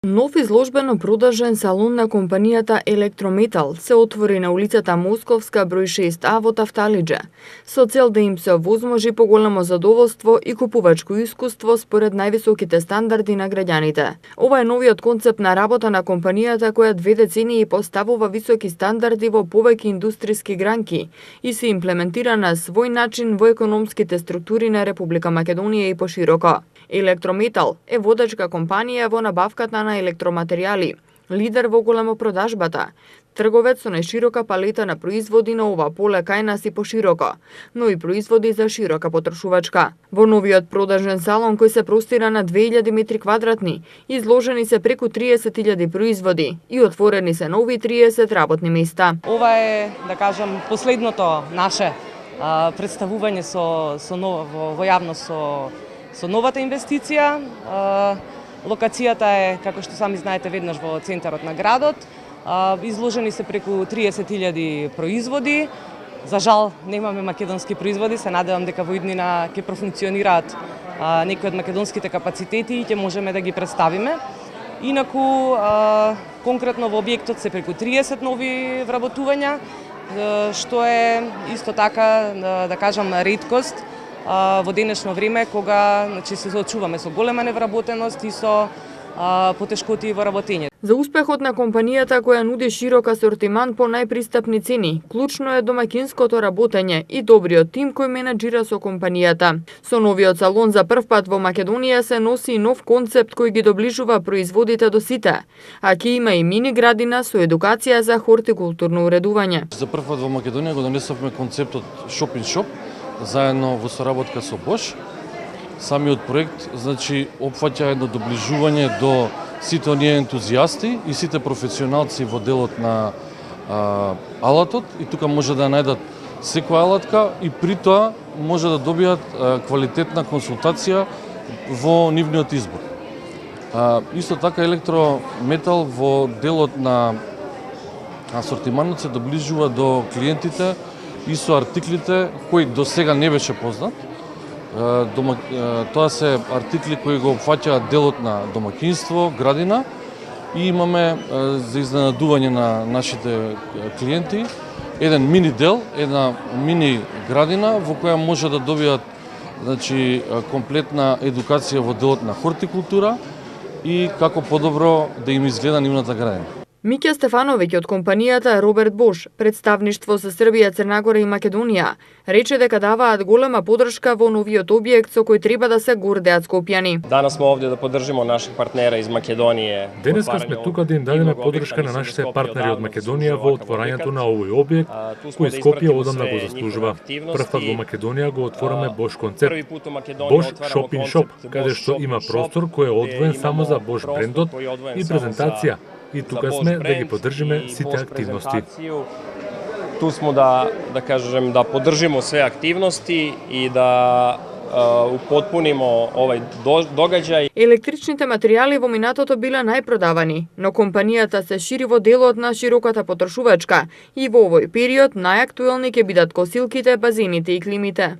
Нов изложбено-продажен салон на компанијата Електрометал се отвори на улицата Московска број 6А во Тафталиџе, со цел да им се овозможи поголемо задоволство и купувачко искуство според највисоките стандарди на граѓаните. Ова е новиот концепт на работа на компанијата која 2 децении поставува високи стандарди во повеќе индустријски гранки и се имплементира на свој начин во економските структури на Република Македонија и пошироко. Електрометал е водачка компанија во набавката на електроматеријали, лидер во големопродажбата, трговец со најширока палета на производи на ова поле кај нас и пошироко, но и производи за широка потрошувачка. Во новиот продажен салон кој се простира на 2000 метри квадратни, изложени се преку 30.000 производи и отворени се нови 30 работни места. Ова е, да кажам, последното наше представување во јавност со новата инвестиција. Локацијата е, како што сами знаете, веднаш во центарот на градот. Изложени се преку 30.000 производи. За жал, немаме македонски производи, се надевам дека во иднина ќе профункционираат некои од македонските капацитети и ќе можеме да ги представиме. Инаку, конкретно во објектот се преку 30 нови вработувања, што е исто така, да кажам, реткост во денешно време кога се соочуваме со голема невработеност и со потешкоти во работење. За успехот на компанијата која нуди широк асортиман по најпристапни цени, клучно е домаќинското работење и добриот тим кој менаџира со компанијата. Со новиот салон за прв пат во Македонија се носи нов концепт кој ги доближува производите до сите, а ќе има и мини градина со едукација за хортикултурно уредување. За прв пат во Македонија го донесовме концептот шоп-ин-шоп заедно во соработка со Bosch. Самиот проект опфаќа едно доближување до сите оние ентузијасти и сите професионалци во делот на алатот и тука може да најдат секоја алатка и при тоа може да добијат квалитетна консултација во нивниот избор. Исто така Електрометал во делот на асортиманот се доближува до клиентите и со артиклите кои до сега не беше познат. Тоа се артикли кои го опфаќаат делот на домаќинство, градина и имаме за изненадување на нашите клиенти еден мини дел, една мини градина во која може да добијат комплетна едукација во делот на хортикултура и како подобро да им изгледа нивната градина. Миќа Стефановиќ од компанијата Роберт Бош, представништво за Србија, Црна Гора и Македонија, рече дека даваат голема подршка во новиот објект со кој треба да се гордеат скопјани. Данас сме овде да поддржимо наши партнера из Македонија. Денеска сме тука да им дадеме подршка на нашите партнери од Македонија во отворањето на овој објект, кој Скопје одамна го заслужува. Прв пат во Македонија го отвораме Бош концепт. Бош шоп-ин-шоп, каде што има простор кој е одвоен само за Бош брендот и презентација. И тука сме да ги поддржиме сите активности. Ту смо да кажем да поддржимо све активности и да употпунимо овај догаѓај. Електричните материјали во минатото биле најпродавани, но компанијата се шири во делот на широката потрошувачка и во овој период најактуелни ќе бидат косилките, базените и климите.